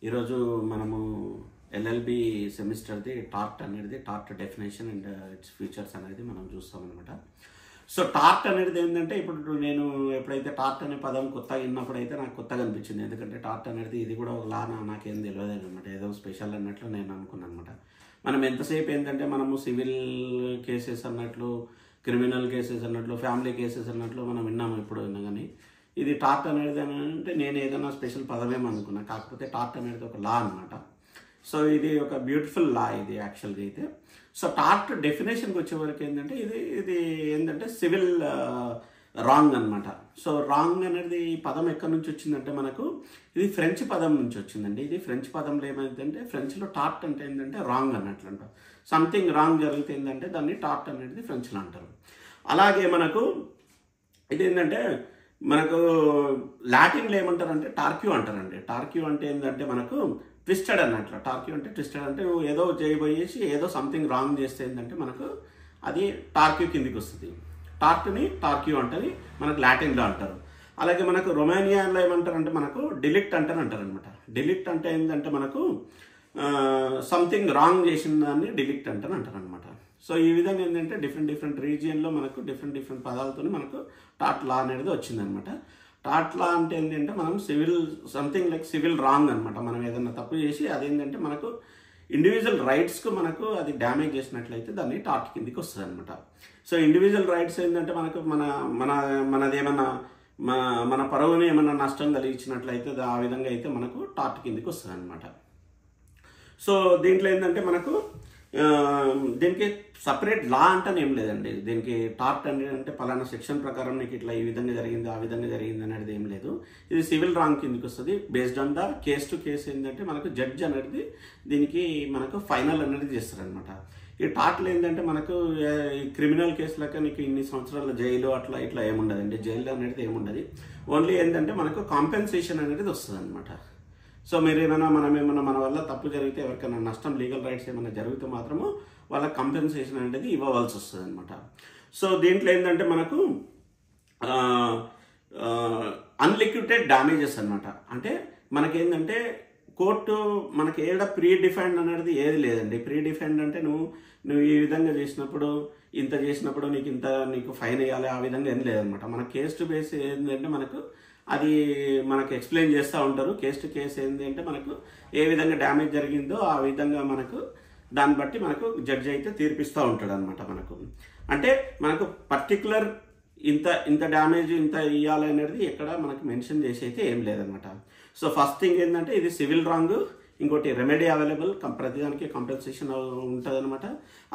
ఈరోజు మనము LLB సెమిస్టర్ది tart అనేది tart definition and it's features అనేది మనం చూస్తాం అనమాట. సో టార్ట్ అనేది ఏంటంటే, ఇప్పుడు నేను ఎప్పుడైతే టార్ట్ అనే పదం కొత్తగా విన్నప్పుడు అయితే నాకు కొత్తగా అనిపించింది. ఎందుకంటే టార్ట్ అనేది ఇది కూడా ఒక లానా నాకేం తెలియదు అనమాట, ఏదో స్పెషల్ అన్నట్లు నేను అనుకున్నాను అనమాట. మనం ఎంతసేపు ఏంటంటే మనము సివిల్ కేసెస్ అన్నట్లు, క్రిమినల్ కేసెస్ అన్నట్లు, ఫ్యామిలీ కేసెస్ అన్నట్లు మనం విన్నాము ఎప్పుడు విన్నా. కానీ ఇది టార్ట్ అనేది అంటే నేను ఏదైనా స్పెషల్ పదమేమో అనుకున్నా, కాకపోతే టార్ట్ అనేది ఒక లా అనమాట. సో ఇది ఒక బ్యూటిఫుల్ లా ఇది యాక్చువల్గా అయితే. సో టార్ట్ డెఫినేషన్కి వచ్చేవరకు ఏంటంటే ఇది ఏంటంటే సివిల్ రాంగ్ అనమాట. సో రాంగ్ అనేది ఈ పదం ఎక్కడి నుంచి వచ్చిందంటే మనకు ఇది ఫ్రెంచ్ పదం నుంచి వచ్చిందండి. ఇది ఫ్రెంచ్ పదంలో ఏమైందంటే, ఫ్రెంచ్లో టార్ట్ అంటే ఏంటంటే రాంగ్ అన్నట్లు అంటారు. సంథింగ్ రాంగ్ జరిగితే ఏంటంటే దాన్ని టార్ట్ అనేది ఫ్రెంచ్లో అంటారు. అలాగే మనకు ఇది ఏంటంటే మనకు లాటిన్లో ఏమంటారంటే టార్క్యూ అంటారండి. టార్క్యూ అంటే ఏంటంటే మనకు ట్విస్టెడ్ అన్నట్లు. టార్క్యూ అంటే ట్విస్టెడ్ అంటే నువ్వు ఏదో చేయబోయేసి ఏదో సంథింగ్ రాంగ్ చేస్తే ఏంటంటే మనకు అది టార్క్యూ కిందికి వస్తుంది. టార్ట్ని టార్క్యూ అంటది మనకు లాటిన్లో అంటారు. అలాగే మనకు రొమానియాలో ఏమంటారంటే మనకు డిలిక్ట్ అంటారు అనమాట. డిలిక్ట్ అంటే ఏంటంటే మనకు సంథింగ్ రాంగ్ చేసిన దాన్ని డిలిక్ట్ అంటారు అనమాట. సో ఈ విధంగా ఏంటంటే డిఫరెంట్ రీజియన్లో మనకు డిఫరెంట్ పదాలతో మనకు టార్ట్ లా అనేది వచ్చిందనమాట. టార్ట్ లా అంటే ఏంటంటే మనం సంథింగ్ లైక్ సివిల్ రాంగ్ అనమాట. మనం ఏదైనా తప్పు చేసి అదేంటంటే మనకు ఇండివిజువల్ రైట్స్కు మనకు అది డ్యామేజ్ చేసినట్లయితే దాన్ని టార్ట్ కిందికి వస్తుంది అనమాట. సో ఇండివిజువల్ రైట్స్ ఏంటంటే మనకు మనదేమన్నా మన పరువుని ఏమన్నా నష్టం కలిగించినట్లయితే ఆ విధంగా అయితే మనకు టార్ట్ కిందికి వస్తుంది అనమాట. సో దీంట్లో ఏంటంటే మనకు దీనికి సపరేట్ లా అంటే ఏం లేదండి. దీనికి టార్ట్ అంటే పలానా సెక్షన్ ప్రకారం నీకు ఇట్లా ఈ విధంగా జరిగింది, ఆ విధంగా జరిగింది అనేది ఏం లేదు. ఇది సివిల్ రాంగ్ కిందికి వస్తుంది. Based on the case to case ఏంటంటే మనకు జడ్జ్ అనేది దీనికి మనకు ఫైనల్ అనేది చేస్తారనమాట. ఈ టార్ట్లు ఏంటంటే మనకు క్రిమినల్ కేసులక నీకు ఇన్ని సంవత్సరాల జైలు అట్లా ఇట్లా ఏముండదండి. జైలు అనేది ఏముండదు. ఓన్లీ ఏంటంటే మనకు కాంపెన్సేషన్ అనేది వస్తుంది అనమాట. సో మీరు మన వల్ల తప్పు జరిగితే, ఎవరికైనా నష్టం, లీగల్ రైట్స్ ఏమైనా జరిగితే మాత్రము వాళ్ళ కంపెన్సేషన్ అనేది ఇవ్వవలసి వస్తుంది అనమాట. సో దీంట్లో ఏంటంటే మనకు అన్లిక్విడెడ్ డ్యామేజెస్ అనమాట. అంటే మనకేంటంటే కోర్టు మనకి ఏడ ప్రీ డిఫైన్డ్ అనేది ఏది లేదండి. ప్రీ డిఫైన్డ్ అంటే నువ్వు ఈ విధంగా చేసినప్పుడు, ఇంత చేసినప్పుడు నీకు ఫైన్ వేయాలి, ఆ విధంగా ఏం లేదనమాట. మన కేస్ టు బేస్ ఏంటంటే మనకు అది మనకు ఎక్స్ప్లెయిన్ చేస్తూ ఉంటారు. కేస్ టు కేస్ ఏంటి అంటే మనకు ఏ విధంగా డ్యామేజ్ జరిగిందో ఆ విధంగా మనకు దాన్ని బట్టి మనకు జడ్జి అయితే తీర్పిస్తూ ఉంటాడు అనమాట. మనకు అంటే మనకు పర్టికులర్ ఇంత డ్యామేజ్ ఇంత ఇవ్వాలి అనేది ఎక్కడ మనకు మెన్షన్ చేసి అయితే ఏం లేదనమాట. సో ఫస్ట్ థింగ్ ఏంటంటే ఇది సివిల్ రాంగ్, ఇంకోటి రెమెడీ అవైలబుల్, ప్రతిదానికి కంపెన్సేషన్ ఉంటుంది అనమాట.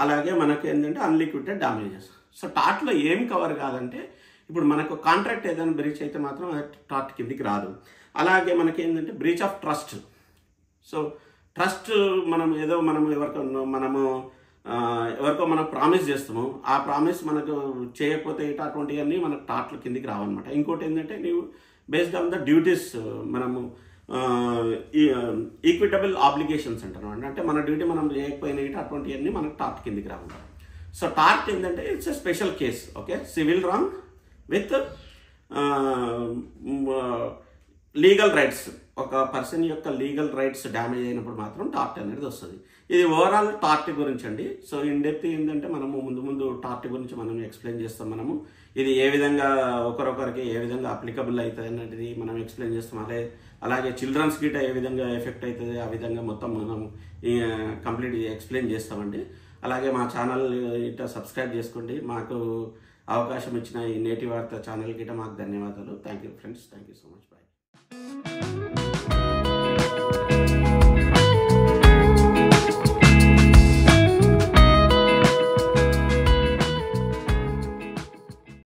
అలాగే మనకు ఏంటంటే అన్లిక్విడెడ్ డ్యామేజెస్. సో టార్ట్లో ఏం కవర్ కాదంటే, ఇప్పుడు మనకు కాంట్రాక్ట్ ఏదైనా బ్రీచ్ అయితే మాత్రం టార్ట్ కిందికి రాదు. అలాగే మనకి ఏంటంటే breach of trust. So trust మనం ఎవరికో మనం ప్రామిస్ చేస్తాము, ఆ ప్రామిస్ మనకు చేయకపోతే అటువంటివన్నీ మనకు టార్ట్ల కిందికి రావన్నమాట. ఇంకోటి ఏంటంటే నీవు బేస్డ్ ఆన్ ద డ్యూటీస్ మనము ఈక్విటబుల్ ఆబ్లిగేషన్స్ అంటారు. అంటే మన డ్యూటీ మనం చేయకపోయినా అటువంటివన్నీ మనకు టార్ట్ కిందికి రావన్నమాట. సో టార్ట్ ఏంటంటే it's a special case. Okay, civil wrong with legal rights. ఒక పర్సన్ యొక్క లీగల్ రైట్స్ డ్యామేజ్ అయినప్పుడు మాత్రం టార్ట్ అనేది వస్తుంది. ఇది ఓవరాల్ టార్ట్ గురించి అండి. సో ఇన్ డెప్త్ ఏంటంటే మనము ముందు టార్ట్ గురించి మనం ఎక్స్ప్లెయిన్ చేస్తాం. మనము ఇది ఏ విధంగా ఒకరొకరికి ఏ విధంగా అప్లికబుల్ అవుతుంది అనేది మనం ఎక్స్ప్లెయిన్ చేస్తాం. అలాగే చిల్డ్రన్స్ గిట ఏ విధంగా ఎఫెక్ట్ అవుతుంది ఆ విధంగా మొత్తం మనం కంప్లీట్ ఎక్స్ప్లెయిన్ చేస్తామండి. అలాగే మా ఛానల్ ఇట్లా సబ్స్క్రైబ్ చేసుకోండి. మాకు అవకాశం ఇచ్చిన ఈ నేటి వార్త ఛానల్ గిట మాకు ధన్యవాదాలు. Thank you friends, thank you so much. Bye.